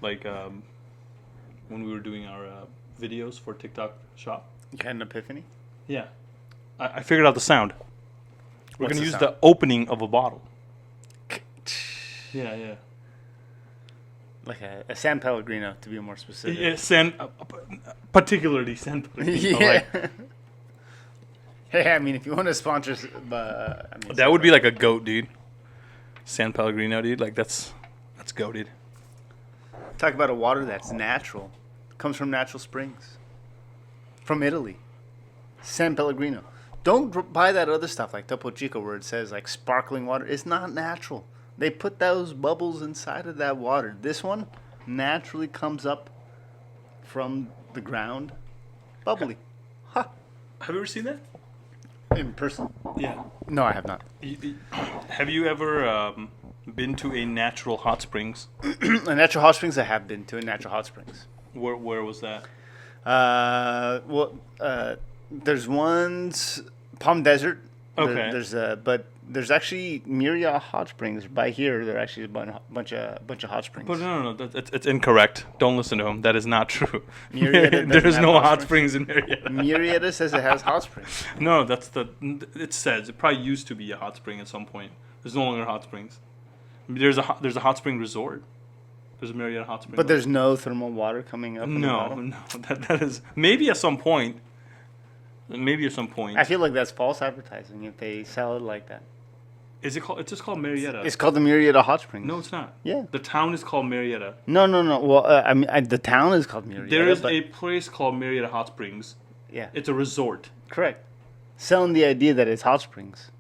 like when we were doing our videos for TikTok Shop. You had an epiphany? Yeah. I figured out the sound. We're What's going to the use sound? the opening of a bottle. Yeah. Like a San Pellegrino, to be more specific. Yeah, particularly San Pellegrino. Yeah. Like, Hey, I mean, if you want to sponsor, that would be like a goat, dude. San Pellegrino, dude. Like that's goated. Talk about a water that's natural. Comes from natural springs. From Italy. San Pellegrino. Don't buy that other stuff like Topo Chico where it says like sparkling water. It's not natural. They put those bubbles inside of that water. This one naturally comes up from the ground. Bubbly. Ha. Have you ever seen that? In person? Yeah. No, I have not. Have you ever been to a natural hot springs? A natural hot springs I have been to. A natural hot springs. Where was that? There's ones Palm Desert. Okay. But there's actually Myriad hot springs by here. There are actually a bunch of hot springs. But no. It's incorrect. Don't listen to him. That is not true. Myriad There's no hot springs springs in Marietta. Myriad says it has hot springs. No, it says it probably used to be a hot spring at some point. There's no longer hot springs. There's a hot spring resort. There's a Marietta hot spring. But there's no thermal water coming up. No. That is maybe at some point. I feel like that's false advertising if they sell it like that. Is it called? It's just called Marietta. It's called the Marietta Hot Springs. No, it's not. Yeah. The town is called Marietta. No. Well, the town is called Marietta. There is a place called Marietta Hot Springs. Yeah. It's a resort. Correct. Selling the idea that it's hot springs.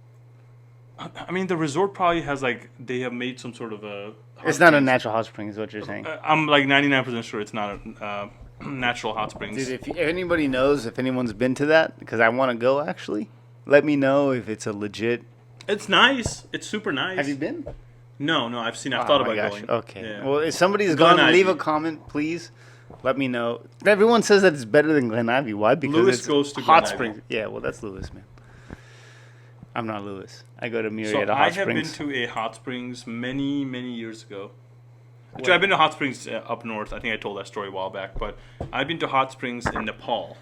I mean, the resort probably has they have made some sort of a. It's not a natural hot spring, is what you're saying. I'm like 99% sure it's not a natural hot springs. Dude, if anybody knows, if anyone's been to that, because I want to go actually, let me know if it's a legit. It's nice. It's super nice. Have you been? No, I've seen. I've thought my about gosh. going. Okay. Yeah. Well, if somebody's Glen gone, leave a Ivy. comment, please. Let me know. Everyone says that it's better than Glen Ivy. Why? Because Lewis it's goes to hot Glen Ivy. springs. Yeah, well, that's Lewis, man. I'm not Lewis. I go to So Marietta I Hot have Springs. been to a hot springs many years ago. Actually, I've been to hot springs up north. I think I told that story a while back. But I've been to hot springs in Nepal,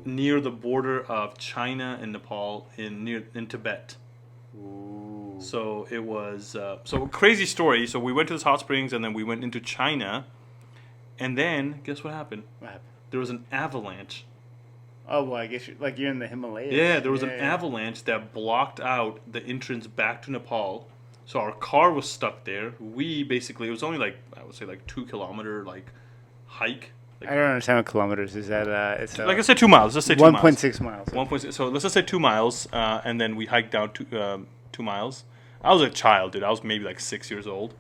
near the border of China and Nepal, in Tibet. Ooh. So it was crazy story. So we went to this hot springs and then we went into China, and then guess what happened? What happened? There was an avalanche. Oh, well, I guess you're in the Himalayas. Yeah, there was an avalanche that blocked out the entrance back to Nepal. So our car was stuck there. We basically, it was only I would say 2 kilometer hike. I don't understand what kilometers is that. It's Like I said, 2 miles. Let's say 2 miles. 1.6 miles. 1.6. So let's just say 2 miles, and then we hiked down 2 miles. I was a child, dude. I was maybe 6 years old,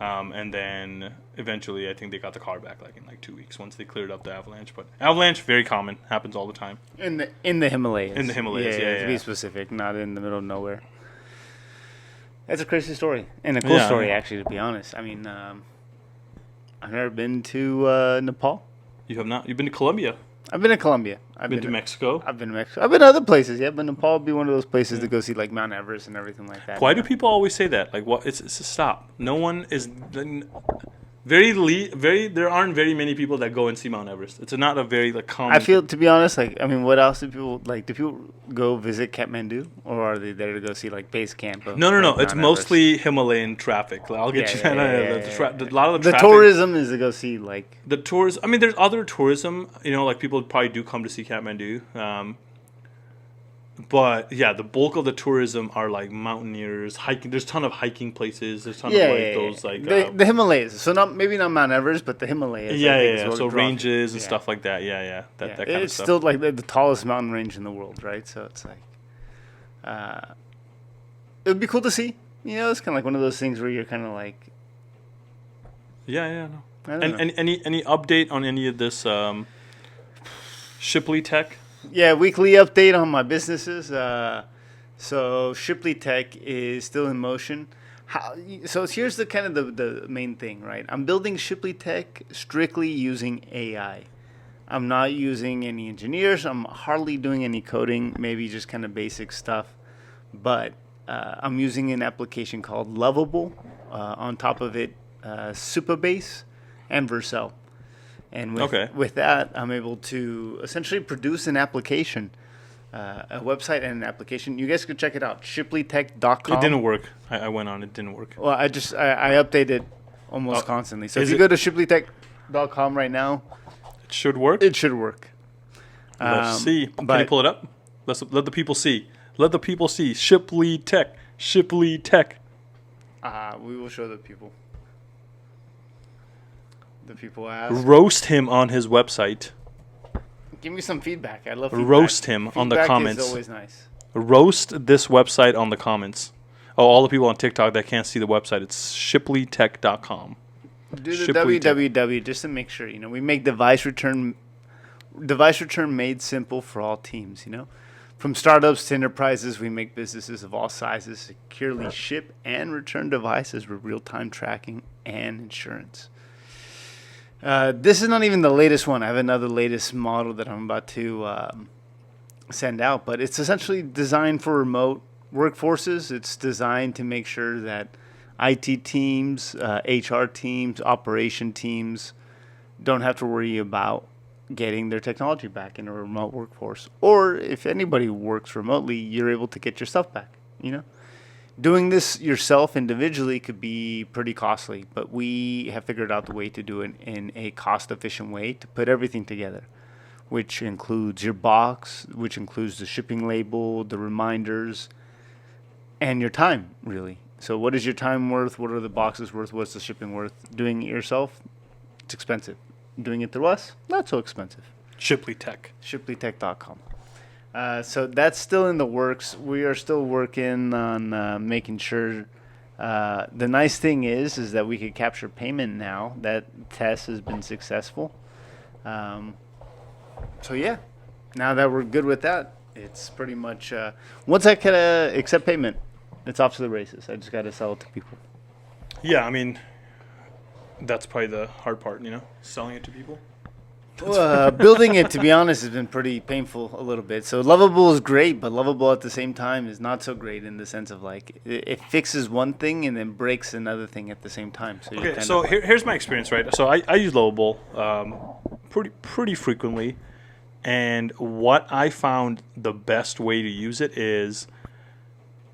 and then eventually I think they got the car back in 2 weeks once they cleared up the avalanche. But avalanche, very common, happens all the time. In the Himalayas. In the Himalayas, yeah. To be specific, not in the middle of nowhere. That's a crazy story and a cool story, actually. To be honest, I mean, I've never been to Nepal. You have not? You've been to Colombia? I've been to Colombia. I've been to Mexico? I've been to Mexico. I've been to other places, yeah. But Nepal would be one of those places to go see Mount Everest and everything like that. Why do people always say that? What? It's stop. No one is there aren't very many people that go and see Mount Everest. It's not a very common. I feel, to be honest, what else do people do? People go visit Kathmandu, or are they there to go see base camp? No. Mount It's Everest? mostly Himalayan traffic. I'll get you that. A lot of the the traffic, tourism is to go see the tours. I mean, there's other tourism. People probably do come to see Kathmandu. But yeah, the bulk of the tourism are mountaineers, hiking. There's a ton of hiking places. There's a ton of those the Himalayas. So maybe not Mount Everest, but the Himalayas. So ranges and stuff like that. That kind of it's stuff. still the tallest mountain range in the world, right? So it's it would be cool to see. It's kind of one of those things where you're kind of No. I don't know. Any update on any of this Shipley Tech? Yeah, weekly update on my businesses. So Shipley Tech is still in motion. So here's the kind of the main thing, right? I'm building Shipley Tech strictly using AI. I'm not using any engineers. I'm hardly doing any coding, maybe just kind of basic stuff. But I'm using an application called Lovable. On top of it, Supabase and Vercel. And with that, I'm able to essentially produce an application, a website and an application. You guys could check it out, shipleytech.com. It didn't work. I went on. It didn't work. Well, I update it almost constantly. So if you go to shipleytech.com right now, it should work. It should work. Let's see. Can you pull it up? Let the people see. Let the people see. Shipley Tech. Shipley Tech. We will show the people. The people ask. Roast him on his website. Give me some feedback. I love feedback. Roast him on the comments. Feedback is always nice. Roast this website on the comments. Oh, all the people on TikTok that can't see the website, it's shipleytech.com. Do the www just to make sure, we make device return made simple for all teams, From startups to enterprises, we make businesses of all sizes securely ship and return devices with real-time tracking and insurance. This is not even the latest one. I have another latest model that I'm about to send out, but it's essentially designed for remote workforces. It's designed to make sure that IT teams, HR teams, operation teams don't have to worry about getting their technology back in a remote workforce. Or if anybody works remotely, you're able to get your stuff back, Doing this yourself individually could be pretty costly, but we have figured out the way to do it in a cost-efficient way to put everything together, which includes your box, which includes the shipping label, the reminders, and your time, really. So what is your time worth? What are the boxes worth? What's the shipping worth? Doing it yourself, it's expensive. Doing it through us, not so expensive. Shipley Tech. Shipleytech.com. So that's still in the works. We are still working on making sure. The nice thing is that we could capture payment now. That test has been successful. So yeah, now that we're good with that, it's pretty much once I can accept payment, it's off to the races. I just got to sell it to people. Yeah, I mean, that's probably the hard part, selling it to people. Building it, to be honest, has been pretty painful a little bit. So Lovable is great, but Lovable at the same time is not so great in the sense of it fixes one thing and then breaks another thing at the same time. So okay, so here's my experience, right? So I use Lovable pretty frequently, and what I found the best way to use it is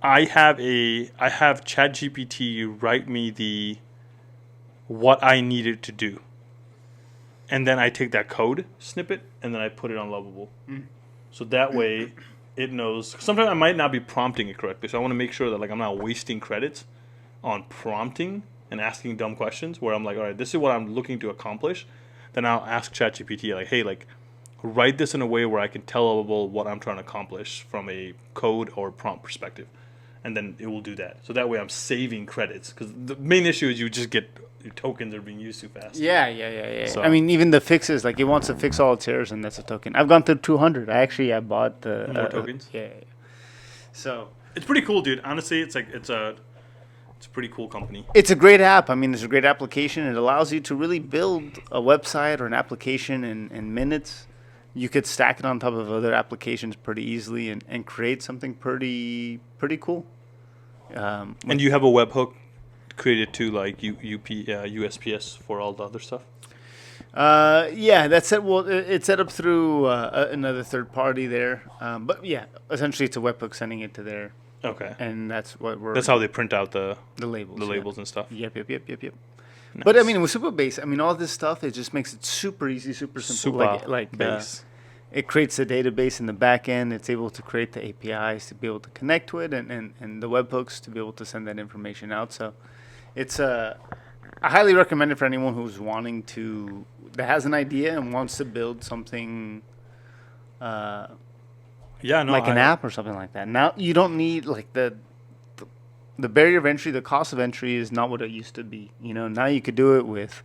I have ChatGPT write me what I need it to do. And then I take that code snippet and then I put it on Lovable. So that way it knows. Sometimes I might not be prompting it correctly. So I want to make sure that I'm not wasting credits on prompting and asking dumb questions where I'm like, all right, this is what I'm looking to accomplish. Then I'll ask ChatGPT hey, write this in a way where I can tell Lovable what I'm trying to accomplish from a code or prompt perspective. And then it will do that. So that way I'm saving credits. Because the main issue is you just get your tokens are being used too fast. Yeah. So, I mean, even the fixes, it wants to fix all its errors, and that's a token. I've gone through 200. I bought the more tokens. Yeah. So it's pretty cool, dude. Honestly, it's a pretty cool company. It's a great app. I mean, it's a great application. It allows you to really build a website or an application in minutes. You could stack it on top of other applications pretty easily and create something pretty cool. And you have a webhook created to USPS for all the other stuff? Yeah, that's set. Well, it's set up through another third party there. But yeah, essentially it's a webhook sending it to there. Okay. And that's how they print out the labels. The labels and stuff. Yep. Nice. But I mean, with Supabase, all this stuff, it just makes it super easy, super simple. Base. It creates a database in the back end. It's able to create the APIs to be able to connect to it and the webhooks to be able to send that information out. So it's I highly recommend it for anyone who's that has an idea and wants to build something an app or something like that. Now you don't need the barrier of entry, the cost of entry is not what it used to be. Now you could do it with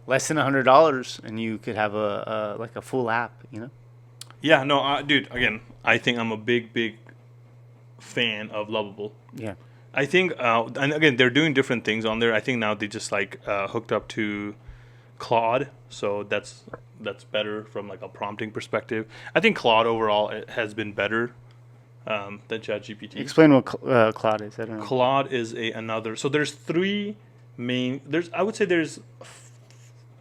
less than $100 and you could have a full app. Yeah, no, dude. Again, I think I'm a big fan of Lovable. Yeah. I think, and again, they're doing different things on there. I think now they just hooked up to Claude, so that's better from a prompting perspective. I think Claude overall has been better than ChatGPT. Explain what Claude is. I don't know. Claude is another. So there's three main. I would say there's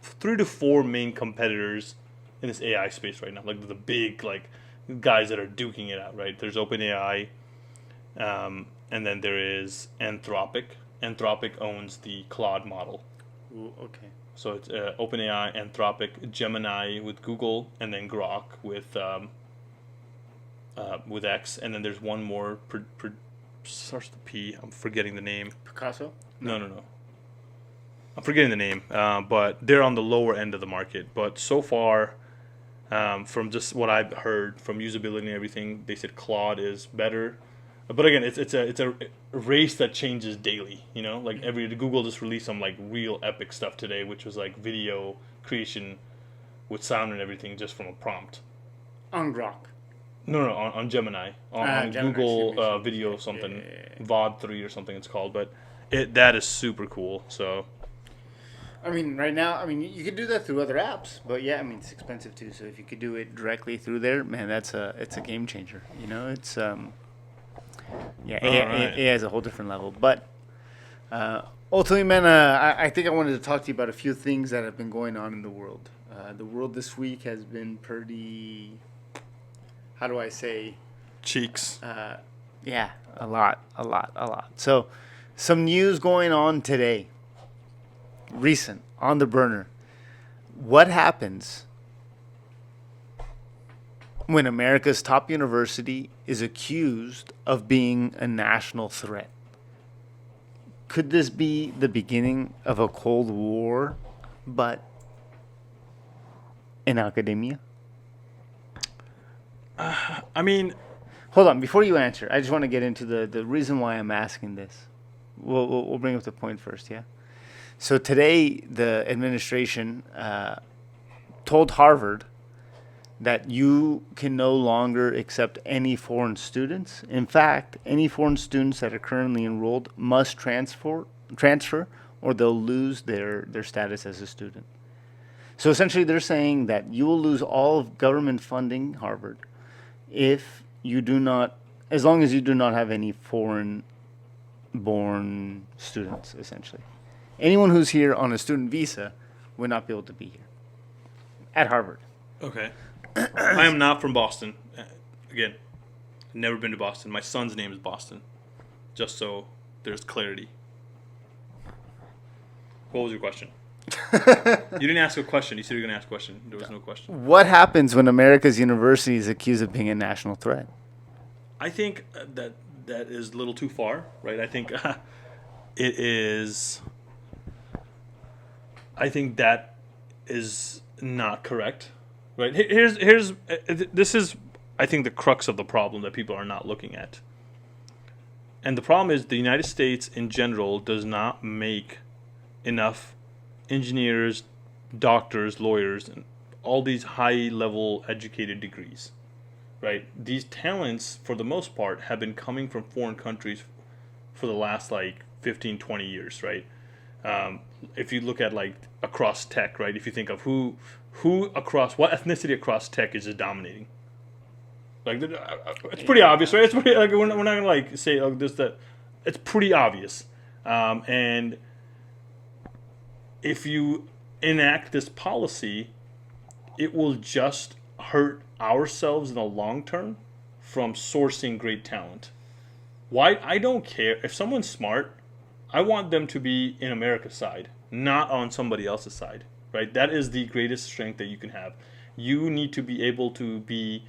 3 to 4 main competitors in this AI space right now. Like the big guys that are duking it out. Right. There's OpenAI, and then there is Anthropic. Anthropic owns the Claude model. Ooh, okay. So it's OpenAI, Anthropic, Gemini with Google, and then Grok with X, and then there's one more. Starts with P. I'm forgetting the name. Picasso? No. I'm forgetting the name. But they're on the lower end of the market. But so far, from just what I've heard from usability and everything, they said Claude is better. But again, it's a race that changes daily. Like Google just released some like real epic stuff today, which was like video creation with sound and everything just from a prompt. On Grok. No, on Gemini, on Gemini, Google video something, VOD 3 or something it's called. But that is super cool. So, I mean, right now, you could do that through other apps, but yeah, it's expensive too. So if you could do it directly through there, man, it's a game changer. It's AI is a whole different level. But ultimately, man, I think I wanted to talk to you about a few things that have been going on in the world. The world this week has been pretty. How do I say? Cheeks. Yeah, a lot. So, some news going on today. Recent, on the burner. What happens when America's top university is accused of being a national threat? Could this be the beginning of a Cold War, but in academia? Hold on. Before you answer, I just want to get into the reason why I'm asking this. We'll bring up the point first, yeah? So today, the administration told Harvard that you can no longer accept any foreign students. In fact, any foreign students that are currently enrolled must transfer or they'll lose their status as a student. So essentially, they're saying that you will lose all of government funding, Harvard, if you do not, as long as you do not have any foreign-born students, essentially. Anyone who's here on a student visa would not be able to be here at Harvard. Okay. I am not from Boston. Again, never been to Boston. My son's name is Boston. Just so there's clarity. What was your question? You didn't ask a question. You said you were going to ask a question. There was no question. What happens when America's university is accused of being a national threat? I think that is a little too far, right? I think it is. I think that is not correct, right? This is, I think, the crux of the problem that people are not looking at. And the problem is the United States in general does not make enough engineers, doctors, lawyers, and all these high-level educated degrees, right? These talents, for the most part, have been coming from foreign countries for the last, 15, 20 years, right? If you look at, across tech, right? If you think of who across, what ethnicity across tech is just dominating. It's pretty obvious, right? It's pretty, we're not going to, say, this, that. It's pretty obvious. And if you enact this policy, it will just hurt ourselves in the long term from sourcing great talent. Why? I don't care. If someone's smart, I want them to be in America's side, not on somebody else's side, right? That is the greatest strength that you can have. You need to be able to be,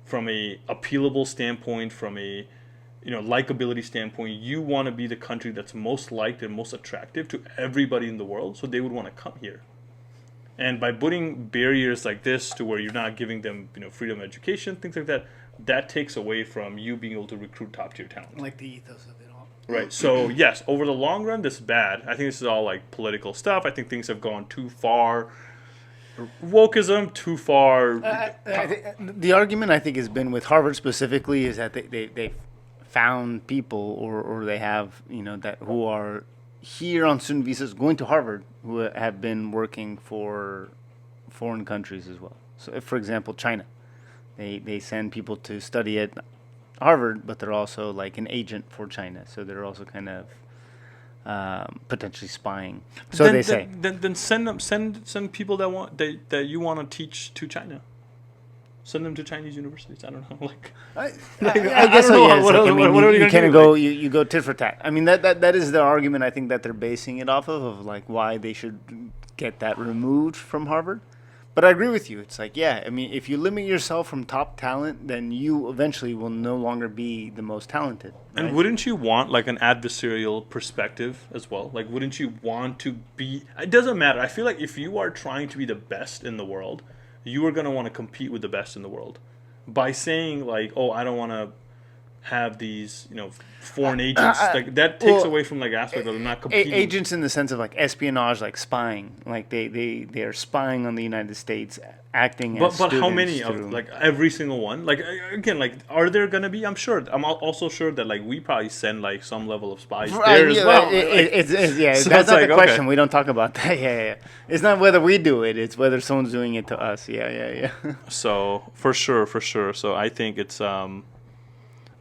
from a appealable standpoint, from a likability standpoint, you want to be the country that's most liked and most attractive to everybody in the world, so they would want to come here. And by putting barriers like this to where you're not giving them, freedom of education, things like that, that takes away from you being able to recruit top-tier talent. Like the ethos of it all. Right. So, yes, over the long run, this is bad. I think this is all, political stuff. I think things have gone too far. Wokeism, too far. The argument, I think, has been with Harvard specifically is that they found people or they have, that who are here on student visas going to Harvard who have been working for foreign countries as well. So, if, for example, China, they send people to study at Harvard, but they're also like an agent for China. So they're also kind of potentially spying. So they say. Then send people that you want to teach to China. Send them to Chinese universities. I don't know, I I guess don't so. know. Yeah, What are you you gonna kind do? of go. You go tit for tat. I mean, that is the argument. I think that they're basing it off of like why they should get that removed from Harvard. But I agree with you. It's like, yeah, I mean, if you limit yourself from top talent, then you eventually will no longer be the most talented. Right? And wouldn't you want like an adversarial perspective as well? Like, wouldn't you want to be? It doesn't matter. I feel like if you are trying to be the best in the world, you are gonna want to compete with the best in the world. By saying like, oh, I don't want to have these, foreign agents, like that takes away from like aspect of not competing. Agents in the sense of like espionage, like spying, like they are spying on the United States, acting as But how students many of through- like every single one? Like again, like are there gonna be? I'm sure. I'm also sure that like we probably send like some level of spies there as well. It's So that's it's not like, the question. okay. We don't talk about that. Yeah. It's not whether we do it. It's whether someone's doing it to us. Yeah. So for sure. So I think it's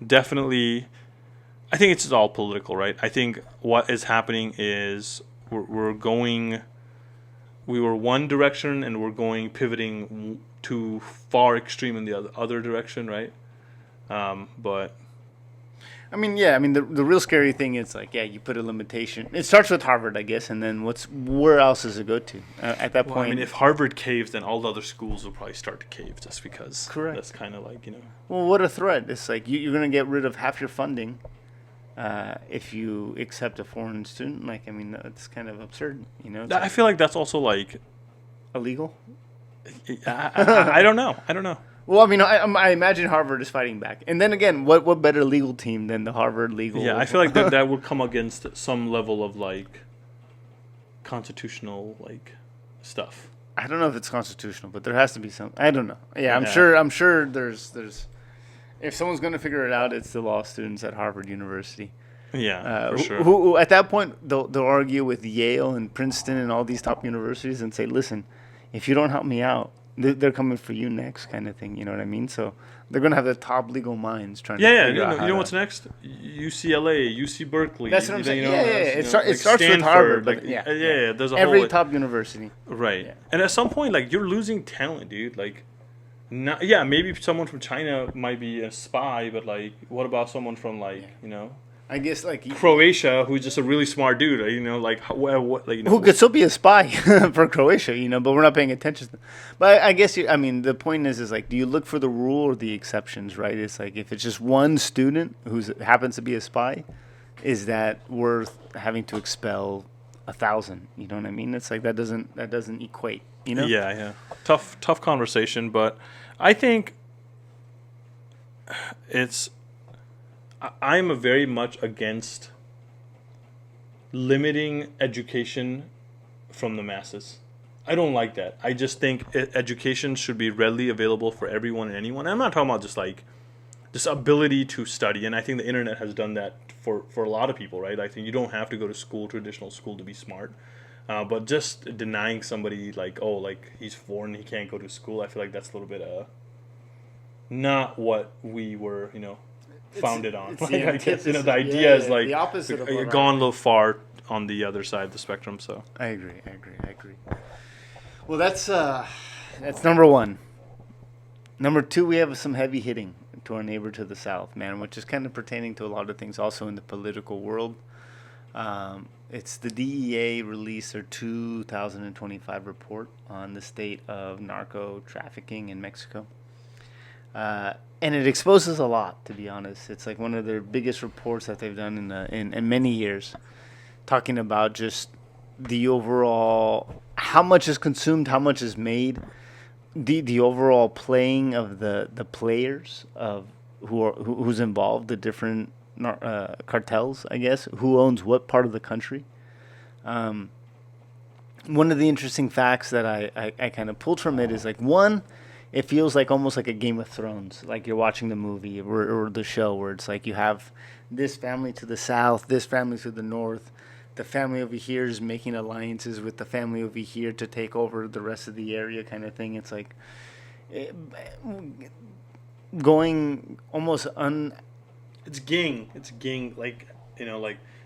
definitely. I think it's all political, right? I think what is happening is we're going. We were one direction and we're going pivoting to far extreme in the other direction, right? But I mean, the real scary thing is like, you put a limitation. It starts with Harvard, I guess, and then where else does it go to at that point? I mean, if Harvard caves, then all the other schools will probably start to cave just because. Correct. That's kind of like Well, what a threat! It's like you're going to get rid of half your funding if you accept a foreign student. Like, I mean, that's kind of absurd. It's I feel like that's also like illegal. I don't know. Well, I mean, I imagine Harvard is fighting back. And then again, what better legal team than the Harvard legal? Yeah, I feel like that would come against some level of like constitutional like stuff. I don't know if it's constitutional, but there has to be some. I don't know. Yeah, I'm Yeah. sure there's. If someone's going to figure it out, it's the law students at Harvard University. Yeah, for sure. Who at that point they'll argue with Yale and Princeton and all these top universities and say, listen, if you don't help me out, they're coming for you next, kind of thing. You know what I mean? So they're gonna have the top legal minds trying to figure out. You know what's next? UCLA, UC Berkeley. That's what I'm saying. It Starts with Harvard, but There's a every whole top university. right. Yeah. And at some point, like you're losing talent, dude. Like, maybe someone from China might be a spy, but like, what about someone from like I guess like Croatia, who's just a really smart dude? who could still be a spy for Croatia, but we're not paying attention. But I guess the point is like, do you look for the rule or the exceptions, right? It's like if it's just one student who happens to be a spy, is that worth having to expel 1,000? You know what I mean? It's like that doesn't equate. Yeah. Tough conversation, but I think I'm very much against limiting education from the masses. I don't like that. I just think education should be readily available for everyone and anyone. I'm not talking about just like this ability to study, and I think the internet has done that for a lot of people, right? I think you don't have to go to school, traditional school, to be smart. But just denying somebody like he's foreign, he can't go to school, I feel like that's a little bit not what we were, founded on. The antithesis. The idea is like the opposite of what gone a little far on the other side of the spectrum. So I agree. Well, that's number one. Number two, we have some heavy hitting to our neighbor to the south, man, which is kind of pertaining to a lot of things also in the political world. It's the DEA released their 2025 report on the state of narco trafficking in Mexico. And it exposes a lot, to be honest. It's like one of their biggest reports that they've done in many years, talking about just the overall, how much is consumed, how much is made, the overall playing of the players of who's involved, the different cartels, I guess, who owns what part of the country. One of the interesting facts that I kind of pulled from it is like, one, it feels like almost like a Game of Thrones, like you're watching the movie or the show where it's like you have this family to the south, this family to the north, the family over here is making alliances with the family over here to take over the rest of the area, kind of thing. It's like going almost it's gang, like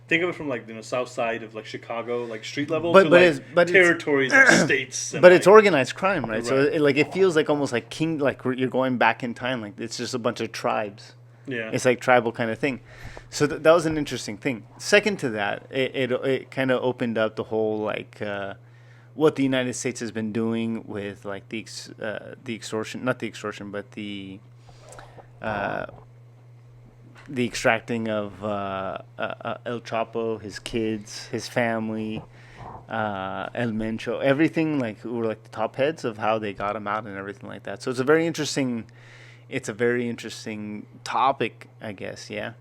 think of it from like south side of like Chicago, like street level But to but like it's but territories of states. And but it's like, organized crime, right? So Right. it feels like almost like you're going back in time. Like it's just a bunch of tribes. yeah, It's like tribal kind of thing. So that was an interesting thing. Second to that, it kind of opened up the whole like what the United States has been doing with like the extortion, not the extortion, but uh, the extracting of El Chapo, his kids, his family, El Mencho, everything like who were like the top heads of how they got him out and everything like that. So it's a very interesting topic, I guess. Yeah.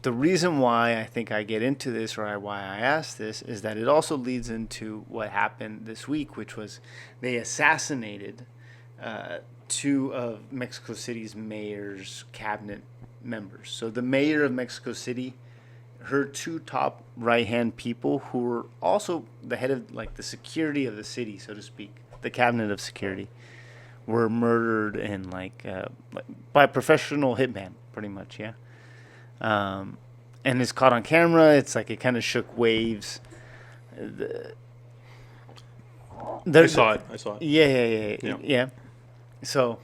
The reason why I think I get into this or why I ask this is that it also leads into what happened this week, which was they assassinated two of Mexico City's mayor's cabinet members. So the mayor of Mexico City, her two top right-hand people who were also the head of like the security of the city, so to speak, the cabinet of security, were murdered in like by a professional hitman, pretty much. Yeah. And it's caught on camera. It's like it kind of shook waves. I saw it. Yeah. So,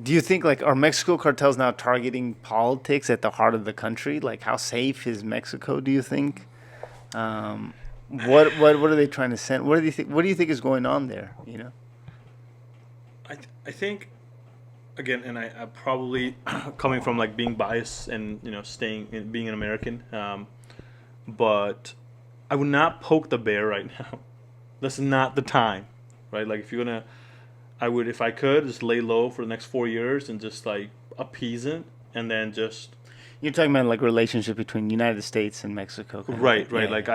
do you think like are Mexico cartels now targeting politics at the heart of the country? Like, how safe is Mexico? Do you think? What are they trying to send? What do you think? What do you think is going on there? You know. I think again, and I probably coming from like being biased and being an American, but I would not poke the bear right now. That's not the time, right? Like if you're gonna, I would, if I could, just lay low for the next 4 years and just like appease it, and then just. You're talking about like relationship between United States and Mexico, right? Yeah. Like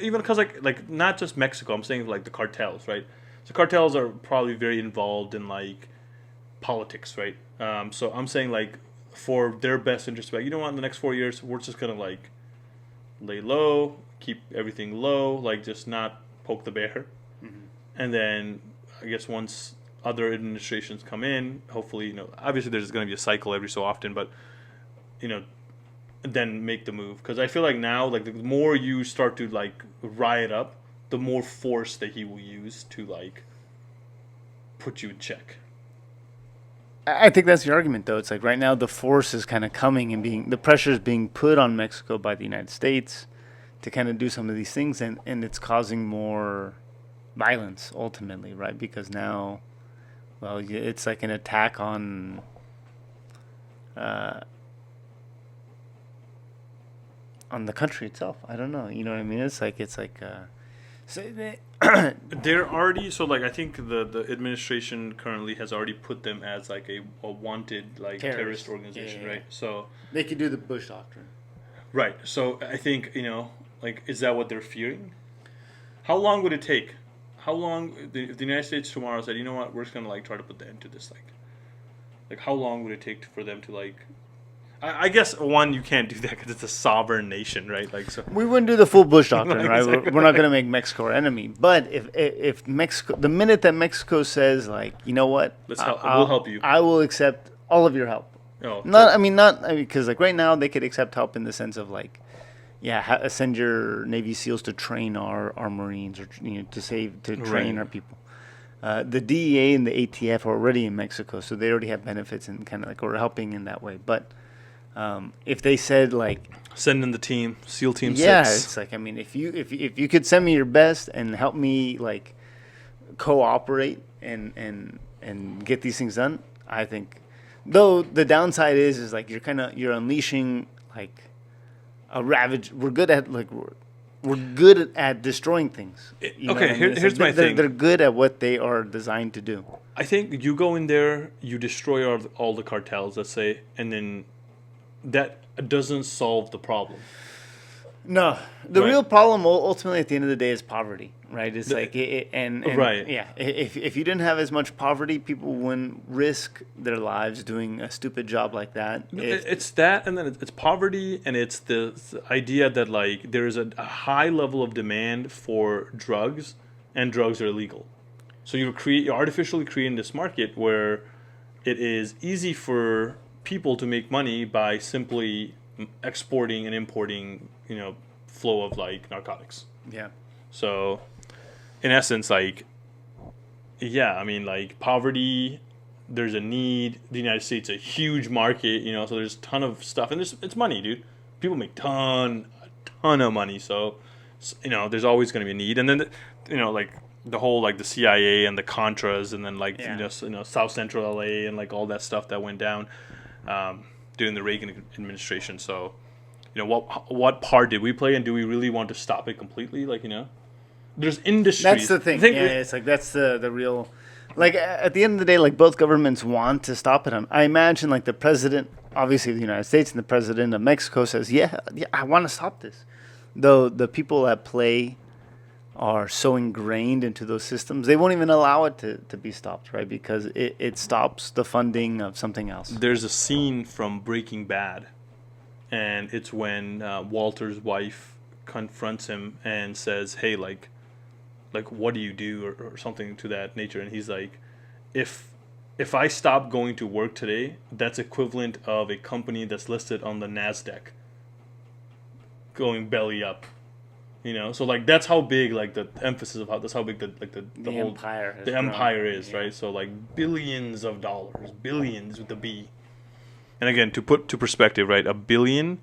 even because like not just Mexico, I'm saying like the cartels, right? So cartels are probably very involved in like politics, right? So I'm saying like for their best interest, like in the next 4 years, we're just gonna like lay low, keep everything low, like just not poke the bear, and then I guess once other administrations come in, hopefully obviously there's gonna be a cycle every so often, but then make the move because I feel like now like the more you start to like riot up, the more force that he will use to like put you in check. I think that's the argument, though. It's like right now the force is kind of coming and the pressure is being put on Mexico by the United States to kind of do some of these things, and it's causing more violence ultimately, right? Because now, well, it's like an attack on the country itself. I don't know. You know what I mean? It's like so they're already I think the administration currently has already put them as like a wanted like terrorist organization, yeah. right? So they could do the Bush doctrine, right? So I think like is that what they're fearing? How long would it take? How long if the United States tomorrow said, you know what, we're just gonna like try to put the end to this, like how long would it take for them to like? I guess one, you can't do that because it's a sovereign nation, right? Like so. We wouldn't do the full Bush doctrine, Like, right? exactly. We're not going to make Mexico our enemy. But if Mexico, the minute that Mexico says like, you know what, We'll help you. I will accept all of your help. Oh, Not because like right now they could accept help in the sense of like, yeah, send your Navy SEALs to train our Marines or to train our people. The DEA and the ATF are already in Mexico, so they already have benefits and kind of like we're helping in that way. But if they said like send in the team, SEAL Team 6. Yeah, it's like if you could send me your best and help me like cooperate and get these things done, I think. Though the downside is like you're unleashing like a ravage. We're good at destroying things. Here's my thing. They're good at what they are designed to do. I think you go in there, you destroy all the cartels, let's say, and then that doesn't solve the problem. No, the Right. real problem ultimately at the end of the day is poverty, right? It's like Right. Yeah, if you didn't have as much poverty, people wouldn't risk their lives doing a stupid job like that. It's that, and then it's poverty, and it's the idea that like there's a high level of demand for drugs, and drugs are illegal. So you're artificially creating this market where it is easy for people to make money by simply exporting and importing, flow of like narcotics. Yeah. So, in essence, like, yeah, I mean, like poverty. There's a need. The United States a huge market, so there's a ton of stuff, and it's money, dude. People make a ton of money, so there's always going to be a need. And then like the whole like the CIA and the Contras, and then like South Central LA and like all that stuff that went down during the Reagan administration. So what part did we play, and do we really want to stop it completely? Like there's industries. That's the thing. It's like that's the real. Like, at the end of the day, like, both governments want to stop it. I imagine, like, the president, obviously, of the United States and the president of Mexico says, yeah, I want to stop this. Though the people at play are so ingrained into those systems, they won't even allow it to be stopped, right? Because it stops the funding of something else. There's a scene from Breaking Bad, and it's when Walter's wife confronts him and says, hey, like what do you do, or something to that nature, and he's like, if I stop going to work today, that's equivalent of a company that's listed on the NASDAQ going belly up, so like that's how big, like the emphasis of that's how big the whole empire is, right? So like billions of dollars, billions with the B. And again, to put to perspective, right, a billion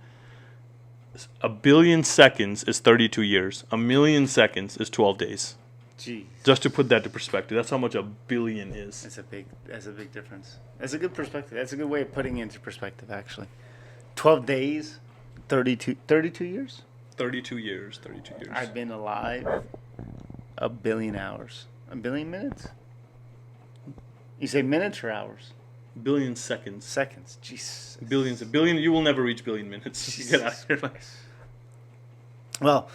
seconds is 32 years. A million seconds is 12 days. Jeez. Just to put that to perspective, that's how much a billion is. That's a big difference. That's a good perspective. That's a good way of putting it into perspective, actually. 12 days, 32 years? 32 years. I've been alive a billion hours. A billion minutes? You say minutes or hours? Billion seconds. Seconds. Jeez. Billions. A billion. You will never reach billion minutes. Get out of here. Well,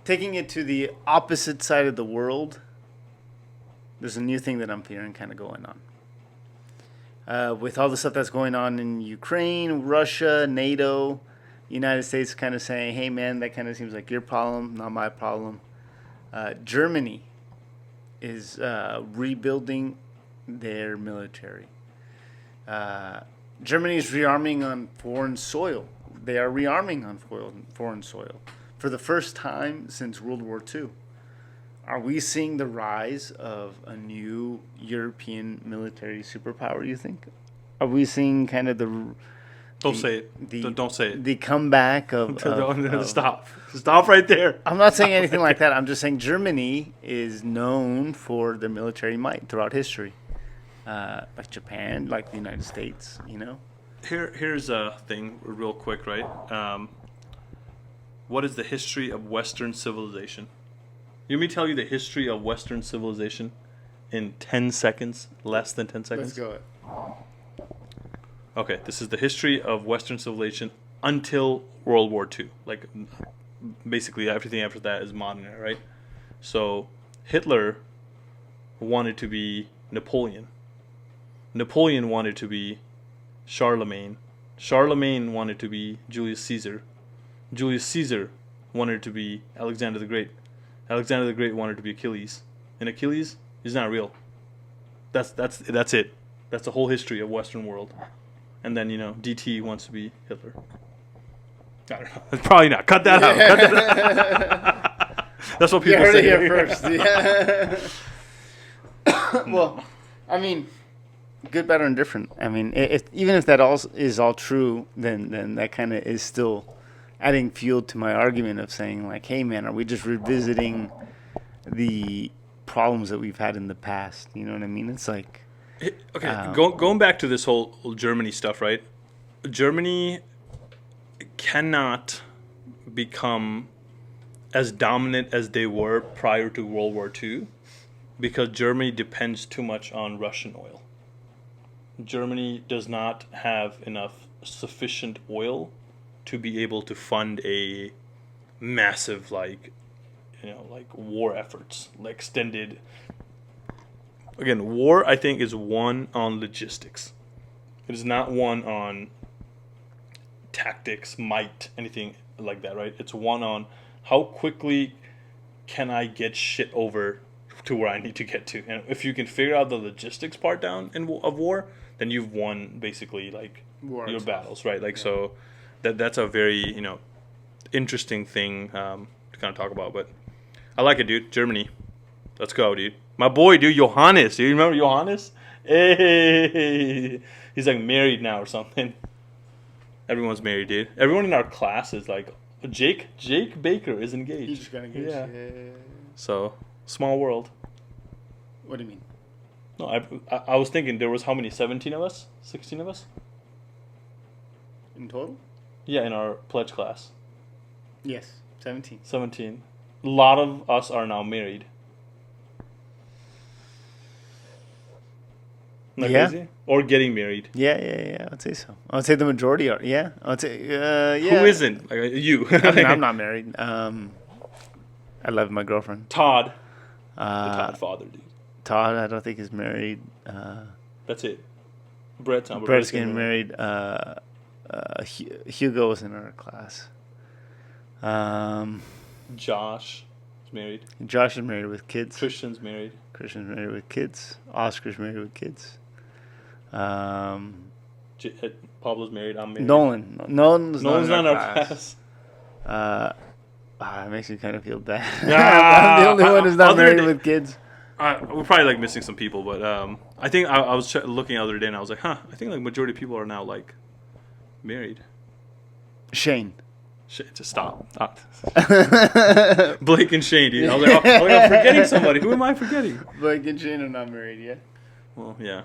taking it to the opposite side of the world, there's a new thing that I'm hearing kind of going on. With all the stuff that's going on in Ukraine, Russia, NATO, United States kind of saying, hey, man, that kind of seems like your problem, not my problem. Germany is rebuilding their military. Germany is rearming on foreign soil. They are rearming on foreign soil for the first time since World War II. Are we seeing the rise of a new European military superpower, you think? Are we seeing kind of Don't say it. Don't say it. The comeback of Stop. Stop right there. I'm not saying anything like that. I'm just saying Germany is known for their military might throughout history. Like Japan, like the United States, Here's a thing real quick, right? What is the history of Western civilization? You want me to tell you the history of Western civilization in 10 seconds? Less than 10 seconds? Let's go. Okay, this is the history of Western civilization until World War II. Like, basically everything after that is modern era, right? So, Hitler wanted to be Napoleon. Napoleon wanted to be Charlemagne. Charlemagne wanted to be Julius Caesar. Julius Caesar wanted to be Alexander the Great. Alexander the Great wanted to be Achilles. And Achilles is not real. That's it. That's the whole history of Western world. And then, DT wants to be Hitler. I don't know. Probably not. Cut that out. Cut that out. That's what people say. You heard it here first. Yeah. Well, I mean, good, better, and different. I mean, even if that is all true, then that kind of is still adding fuel to my argument of saying, like, hey, man, are we just revisiting the problems that we've had in the past? You know what I mean? It's like... Okay, going back to this whole Germany stuff, right? Germany cannot become as dominant as they were prior to World War II because Germany depends too much on Russian oil. Germany does not have enough sufficient oil to be able to fund a massive, like war efforts, like extended... Again, war, I think, is won on logistics. It is not won on tactics, might, anything like that, right? It's won on how quickly can I get shit over to where I need to get to. And if you can figure out the logistics part down of war, then you've won, basically, like, your battles, right? Like, yeah. So that's a very interesting thing to kind of talk about. But I like it, dude. Germany, let's go, dude. My boy, dude, Johannes. Do you remember Johannes? Hey, he's like married now or something. Everyone's married, dude. Everyone in our class is like, Jake Baker is engaged. He's got engaged. Yeah. So small world. What do you mean? No, I was thinking there was how many? 17 of us? 16 of us? In total? Yeah, in our pledge class. Yes, 17. 17. A lot of us are now married. Not crazy? Or getting married. Yeah. I'd say so. I would say the majority are. Yeah. I would say, yeah. Who isn't? Like, you. I'm not married. I love my girlfriend. Todd. The Todd father, dude. Todd, I don't think is married. That's it. Brett's getting married. Hugo was in our class. Josh is married. Josh is married with kids. Christian's married with kids. Oscar's married with kids. Pablo's married. I'm married. Nolan's not in our class. It makes me kind of feel bad. I'm the only one who's not married with kids. We're probably like missing some people, but I think I was looking the other day and I was like, I think like majority of people are now like married. Shane. Just stop. Blake and Shane, dude. I was like, I'm forgetting somebody. Who am I forgetting? Blake and Shane are not married yet. Well, yeah.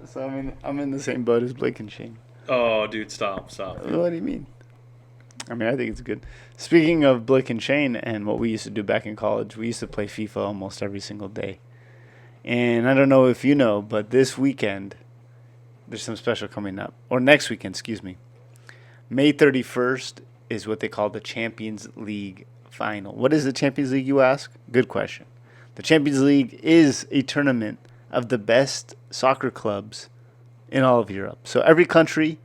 So I'm in the same boat as Blake and Shane. Oh, dude, stop. What do you mean? I mean, I think it's good. Speaking of Blake and Shane and what we used to do back in college, we used to play FIFA almost every single day. And I don't know if you know, but this weekend, there's some special coming up. Or next weekend, excuse me. May 31st is what they call the Champions League final. What is the Champions League, you ask? Good question. The Champions League is a tournament of the best soccer clubs in all of Europe. So every country,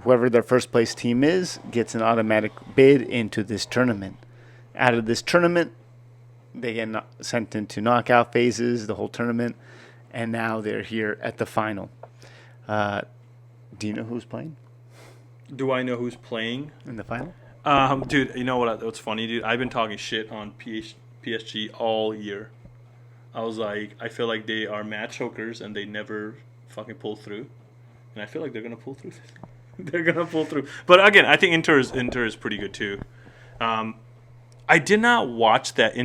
whoever their first place team is, gets an automatic bid into this tournament. Out of this tournament, they get sent into knockout phases, the whole tournament, and now they're here at the final. Do you know who's playing? Do I know who's playing in the final? Dude, you know what's funny, dude? I've been talking shit on PSG all year. I was like, I feel like they are match hookers and they never fucking pull through. And I feel like they're going to pull through. They're going to pull through. But again, I think Inter is pretty good too. I did not watch that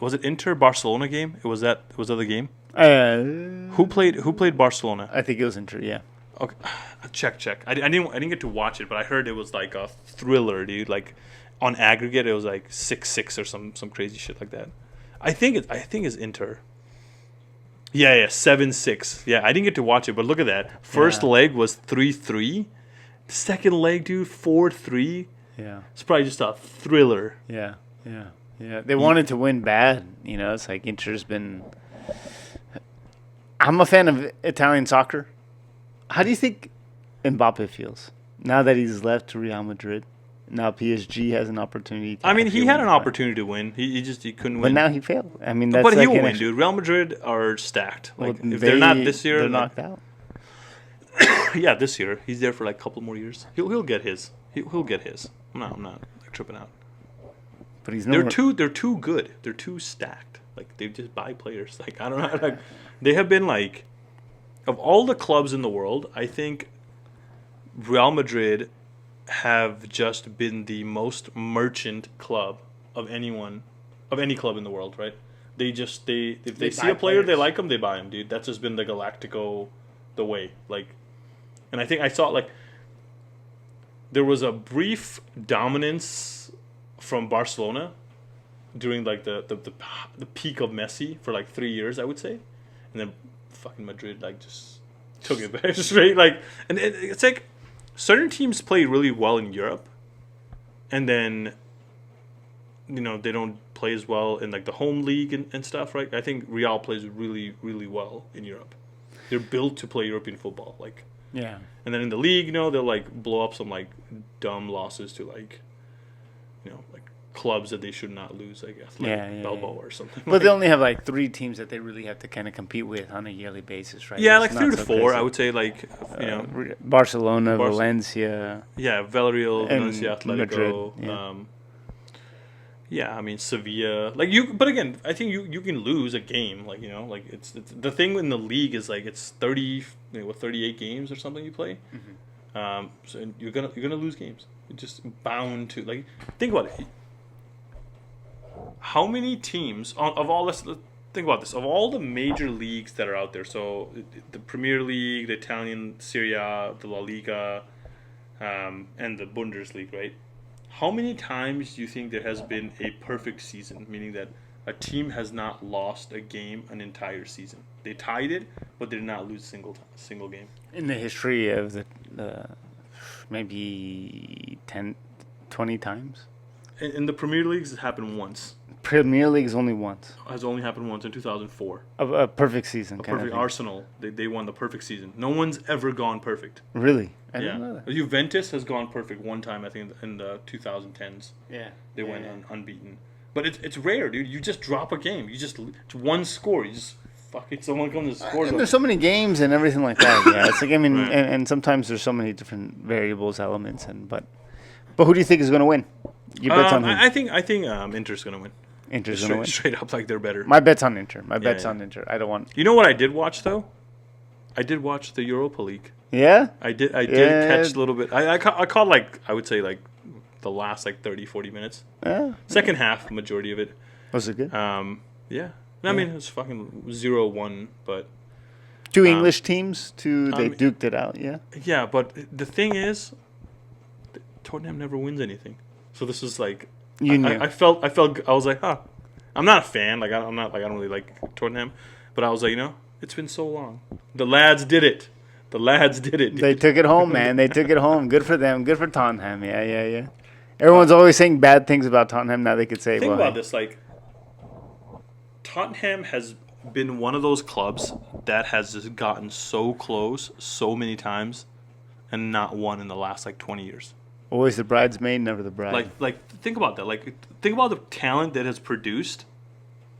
was it Inter Barcelona game? Was that the game? Who played Barcelona? I think it was Inter, yeah. Okay, check. I didn't get to watch it, but I heard it was like a thriller, dude. Like on aggregate, it was like 6-6 or some crazy shit like that. I think it's Inter. Yeah, 7-6. Yeah, I didn't get to watch it, but look at that. First leg was 3-3. Second leg, dude, 4-3. Yeah, it's probably just a thriller. Yeah. They wanted to win bad. It's like Inter's been. I'm a fan of Italian soccer. How do you think Mbappe feels now that he's left Real Madrid? Now PSG has an opportunity. I mean, he had an opportunity to win. He couldn't win. But now he failed. I mean, but he will win, dude. Real Madrid are stacked. Like if they're not this year, they're knocked out. Yeah, this year he's there for like a couple more years. He'll get his. He'll get his. I'm not like tripping out. But he's they're too good. They're too stacked. Like they just buy players. Like I don't know. Like they have been like. Of all the clubs in the world, I think Real Madrid have just been the most merchant club of any club in the world, right? If they see a player, they like him, they buy him, dude. That's just been the Galactico the way. Like, and I think I saw like there was a brief dominance from Barcelona during like the peak of Messi for like 3 years, I would say, and then fucking Madrid like just took it back straight. Like, and it's like certain teams play really well in Europe, and then they don't play as well in like the home league and stuff, right? I think Real plays really, really well in Europe. They're built to play European football, like yeah. And then in the league, they'll like blow up some like dumb losses to like like clubs that they should not lose, I guess. Like Bilbao or something. But they only have like 3 teams that they really have to kind of compete with on a yearly basis, right? Yeah, It's like not 3 to so 4. crazy. I would say, like, Barcelona, Valencia. Yeah, Villarreal, And Valencia, Atletico. Madrid, I mean Sevilla. But again, I think you can lose a game. Like like it's the thing in the league is like it's 38 games or something you play. Mm-hmm. So you're gonna lose games. You're just bound to think about it. How many teams of all this? Think about this. Of all the major leagues that are out there, so the Premier League, the Italian Serie A, the La Liga, and the Bundesliga, right? How many times do you think there has been a perfect season, meaning that a team has not lost a game an entire season? They tied it, but did not lose a single game. In the history of the maybe 10, 20 times? In the Premier Leagues, it happened once. Premier League is only once. Has only happened once in 2004. A perfect season. Perfect Arsenal. They won the perfect season. No one's ever gone perfect. Really? I didn't know that. Juventus has gone perfect one time, I think, in the 2010s. Yeah. They went unbeaten. But it's rare, dude. You just drop a game. You just one score. You just someone comes and scores. And there's so many games and everything like that. Yeah, it's like Right. and sometimes there's so many different variables, elements, but who do you think is going to win? You bet on who? I think Inter's gonna win. Inter's going to win. Straight up, like they're better. My bet's on Inter. On Inter. I don't want. You know what I did watch though? I did watch the Europa League. Yeah. I did catch a little bit. I caught I would say the last 30, 40 minutes. Yeah. Second half, majority of it. Was it good? Yeah. I mean, it was fucking 0-1, but 2 English teams. They duked it out. Yeah. Yeah, but the thing is, Tottenham never wins anything. So this is like You knew. I felt I was like, huh. I'm not a fan. I'm not I don't really like Tottenham, but I was like, it's been so long. The lads did it. Dude. They took it home, man. They took it home. Good for them. Good for Tottenham. Yeah. Everyone's always saying bad things about Tottenham. Now they could say, Think about this. Tottenham has been one of those clubs that has just gotten so close so many times and not won in the last 20 years. Always the bridesmaid, never the bride. Think about that. Think about the talent that has produced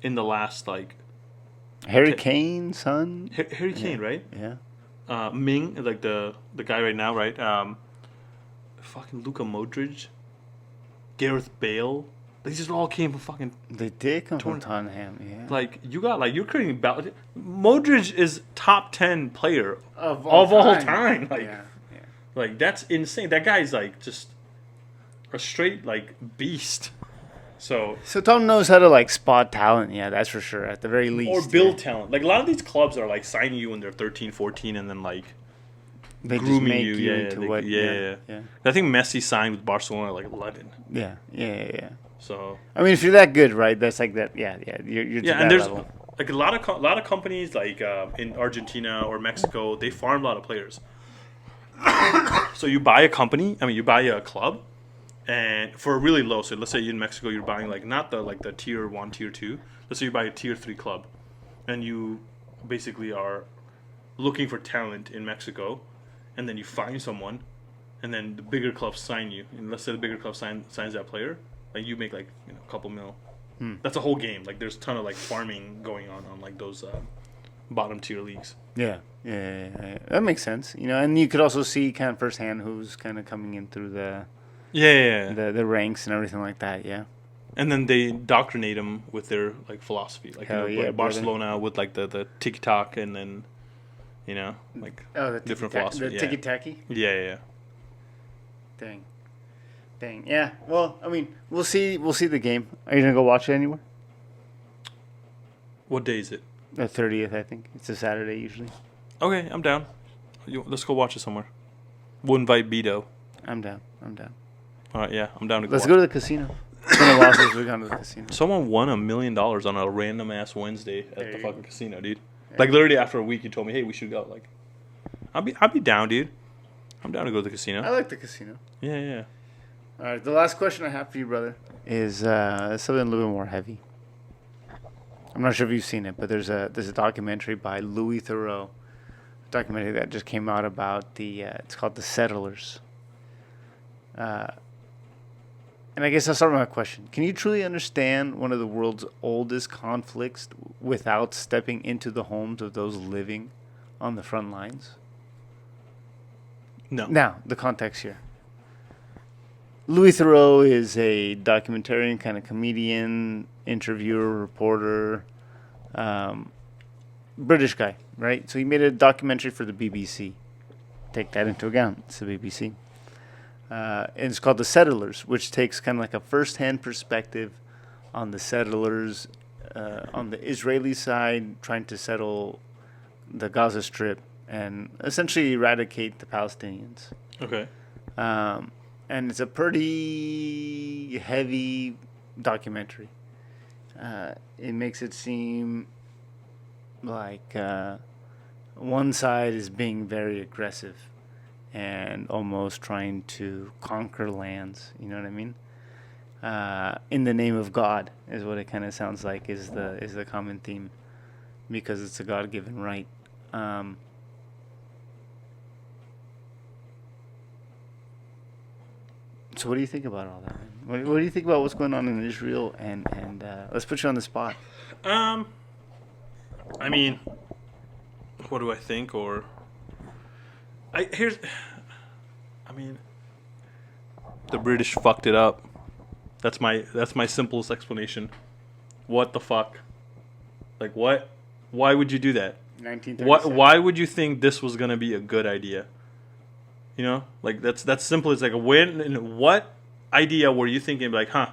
in the last Harry Kane, son. Harry Kane, right? Yeah. Ming, the guy right now, right? Fucking Luka Modric, Gareth Bale. These just all came from fucking. They did come from Tottenham. Yeah. You got you're creating. Modric is top 10 player of all time. Yeah. That's insane. That guy's just a straight beast. So Tottenham knows how to spot talent. Yeah, that's for sure. At the very least, or build talent. A lot of these clubs are signing you when they're 13, 14, and then they grooming just make you. into what? Yeah. I think Messi signed with Barcelona 11. Yeah. So I mean, if you're that good, right? That's that. Yeah. You're to that and there's level. a lot of companies in Argentina or Mexico, they farm a lot of players. So you buy a company. I mean, you buy a club, and for a really low. So let's say in Mexico, you're buying not the tier 1, tier 2. Let's say you buy a tier 3 club, and you basically are looking for talent in Mexico, and then you find someone, and then the bigger clubs sign you. And let's say the bigger club signs that player, and you make a couple mil. That's a whole game. There's a ton of farming going on those bottom tier leagues. Yeah. That makes sense. And you could also see kind of firsthand who's kind of coming in through the the ranks and everything like that. Yeah. And then they indoctrinate them with their philosophy, Barcelona with the tiki talk, and then the different philosophy. The tiki taki. Yeah. Dang. Yeah. Well, I mean, we'll see the game. Are you gonna go watch it anywhere? What day is it? The 30th, I think. It's a Saturday usually. Okay, I'm down. Let's go watch it somewhere. We'll invite Beto. I'm down. All right, yeah, I'm down to go. Let's go to the casino. It's been a while since we've gone to the casino. Someone won $1 million on a random ass Wednesday at the fucking casino, dude. Yeah. Literally after a week, you told me, "Hey, we should go." I'll be down, dude. I'm down to go to the casino. I like the casino. Yeah. All right, the last question I have for you, brother, is something a little bit more heavy. I'm not sure if you've seen it, but there's a documentary by Louis Theroux, a documentary that just came out about it's called The Settlers. And I guess I'll start with my question. Can you truly understand one of the world's oldest conflicts without stepping into the homes of those living on the front lines? No. Now, the context here. Louis Theroux is a documentarian, kind of comedian, interviewer, reporter, British guy, right? So he made a documentary for the BBC. Take that into account. It's the BBC. And it's called The Settlers, which takes kind of like a first-hand perspective on the settlers on the Israeli side trying to settle the Gaza Strip and essentially eradicate the Palestinians. Okay. And it's a pretty heavy documentary. It makes it seem like one side is being very aggressive and almost trying to conquer lands. You know what I mean? In the name of God is what it kind of sounds like is the common theme, because it's a God-given right. So what do you think about all that, man? What do you think about what's going on in Israel? And let's put you on the spot. I mean, what do I think? The British fucked it up. That's my simplest explanation. What the fuck? Like what? Why would you do that? 1937. Why would you think this was gonna be a good idea? You know, like that's simple. It's like what idea were you thinking? Like, this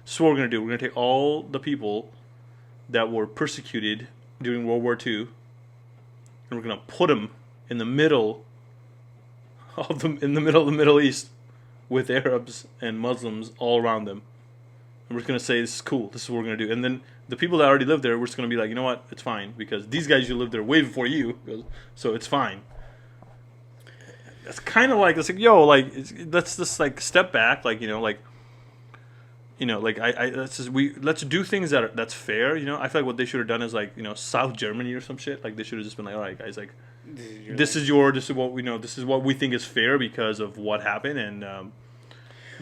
is what we're gonna do. We're gonna take all the people that were persecuted during World War II, and we're gonna put them in the middle of the Middle East with Arabs and Muslims all around them. And we're just going to say, this is cool. This is what we're going to do. And then the people that already live there, we're just going to be like, you know what? It's fine. Because these guys, you lived there way before you. So it's fine. That's kind of like, it's like, let's just like step back. Like, let's do things that's fair. I feel like what they should have done is like, South Germany or some shit. Like they should have just been like, all right, guys, like, this is what we know. This is what we think is fair because of what happened. And,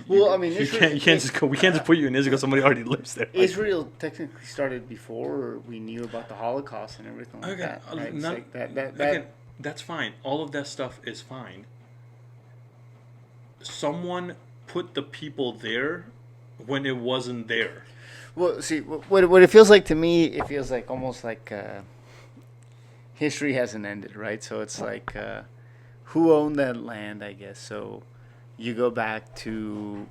well, I mean, we can't just put you in Israel because somebody already lives there. Israel technically started before we knew about the Holocaust and everything like that. Right? Again, that's fine. All of that stuff is fine. Someone put the people there when it wasn't there. Well, see, what it feels like to me, it feels like almost like history hasn't ended, right? So it's like who owned that land, I guess. So you go back to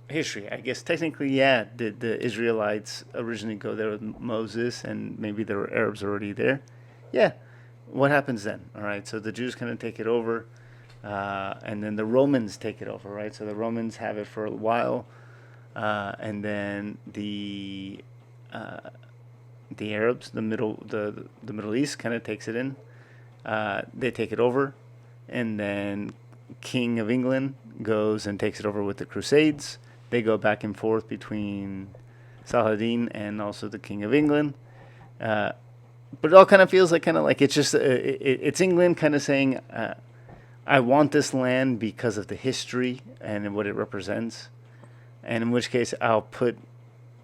history. I guess technically, yeah, did the Israelites originally go there with Moses and maybe there were Arabs already there? Yeah. What happens then? All right, so the Jews kind of take it over, and then the Romans take it over, right? So the Romans have it for a while, and then the Arabs, the Middle East, kind of takes it in. They take it over, and then King of England goes and takes it over with the Crusades. They go back and forth between Saladin and also the King of England. But it all kind of feels like it's just it's England kind of saying, I want this land because of the history and what it represents, and in which case I'll put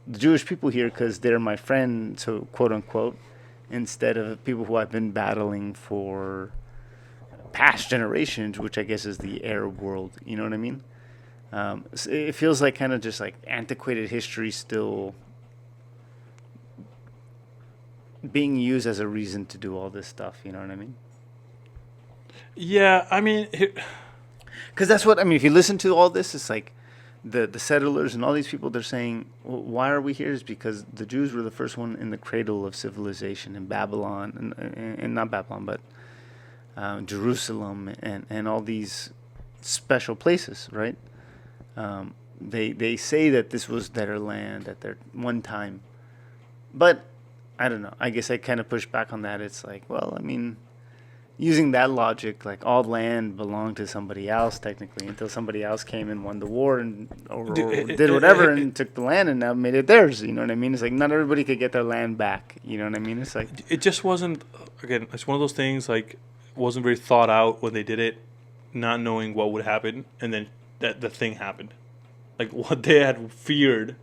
the Jewish people here because they're my friend, so quote unquote, instead of people who I've been battling for past generations, which I guess is the Arab world. You know what I mean? So it feels like kind of just like antiquated history still being used as a reason to do all this stuff. You know what I mean? Yeah, I mean, because that's what I mean. If you listen to all this, it's like the settlers and all these people. They're saying, well, why are we here? Is because the Jews were the first one in the cradle of civilization in Babylon, and not Babylon, but Jerusalem and all these special places, right? They say that this was their land at their one time, but I don't know. I guess I kind of push back on that. It's like, well, I mean, using that logic, like all land belonged to somebody else technically until somebody else came and won the war and or did whatever and took the land and now made it theirs. You know what I mean? It's like not everybody could get their land back. You know what I mean? It's like it just wasn't. Again, it's one of those things like wasn't very thought out when they did it, not knowing what would happen, and then the thing happened. like what they had feared,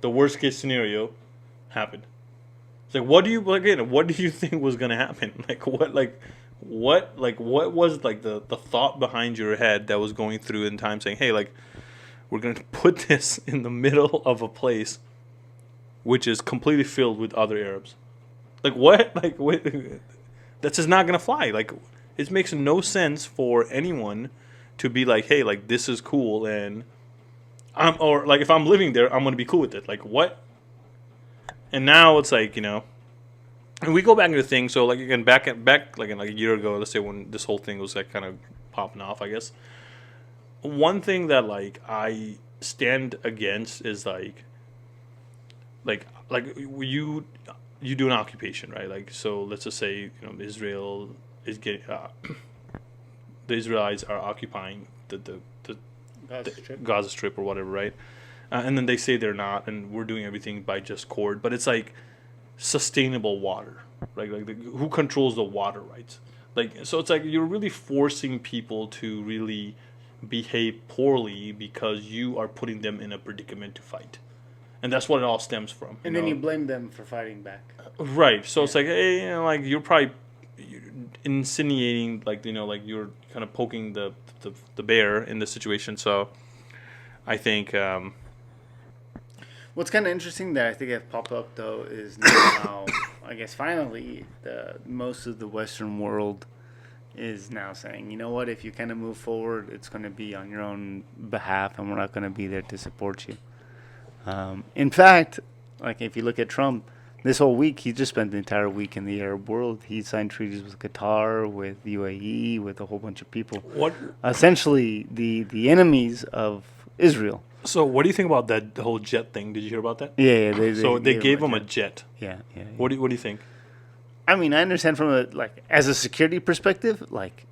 the worst case scenario, happened. It's like, what do you think was gonna happen? What was like the thought behind your head that was going through in time, saying, hey, like, we're gonna put this in the middle of a place, which is completely filled with other Arabs. Like what? Like what? That's just not gonna fly. Like it makes no sense for anyone to be like, hey, like this is cool, and or like if I'm living there, I'm gonna be cool with it. Like what? And now it's like, and we go back into things. So like again, back like a year ago, let's say when this whole thing was like kind of popping off, I guess. One thing that like I stand against is like you do an occupation, right? Like so, let's just say Israel is getting the Israelites are occupying the Gaza Strip or whatever, right? And then they say they're not, and we're doing everything by just cord. But it's like sustainable water, right? Like who controls the water rights? Like so, it's like you're really forcing people to really behave poorly because you are putting them in a predicament to fight, and that's what it all stems from. And then you blame them for fighting back, right? So it's like, hey, like you're probably insinuating, like like you're kind of poking the bear in this situation. So I think. What's kind of interesting that I think have popped up though is now, I guess finally, most of the Western world is now saying, you know what, if you kind of move forward, it's going to be on your own behalf, and we're not going to be there to support you. In fact, like if you look at Trump, this whole week he just spent the entire week in the Arab world. He signed treaties with Qatar, with UAE, with a whole bunch of people. What? Essentially, the enemies of Israel. So, what do you think about that whole jet thing? Did you hear about that? Yeah. They gave him a jet. Yeah. What do you think? I mean, I understand from as a security perspective, like,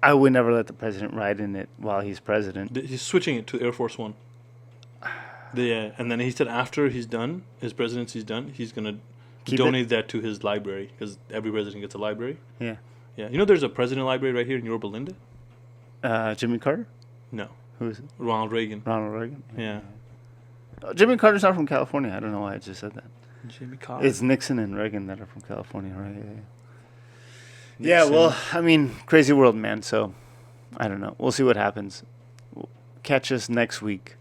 I would never let the president ride in it while he's president. He's switching it to Air Force One. Yeah, and then he said after his presidency's done, he's gonna donate that to his library because every president gets a library. Yeah. There's a president library right here in Yorba Linda. Jimmy Carter? No. Who is it? Ronald Reagan. Yeah. Jimmy Carter's not from California. I don't know why I just said that. Jimmy Carter. It's Nixon and Reagan that are from California, right? Yeah, well, I mean, crazy world, man. So, I don't know. We'll see what happens. Catch us next week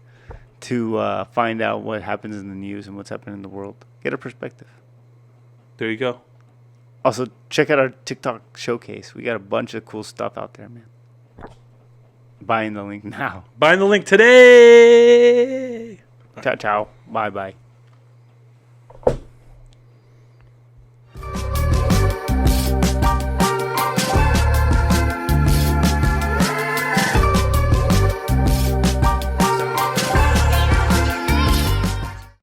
to find out what happens in the news and what's happening in the world. Get a perspective. There you go. Also, check out our TikTok showcase. We got a bunch of cool stuff out there, man. Buying the link now. Buying the link today. Ciao, ciao. Bye-bye.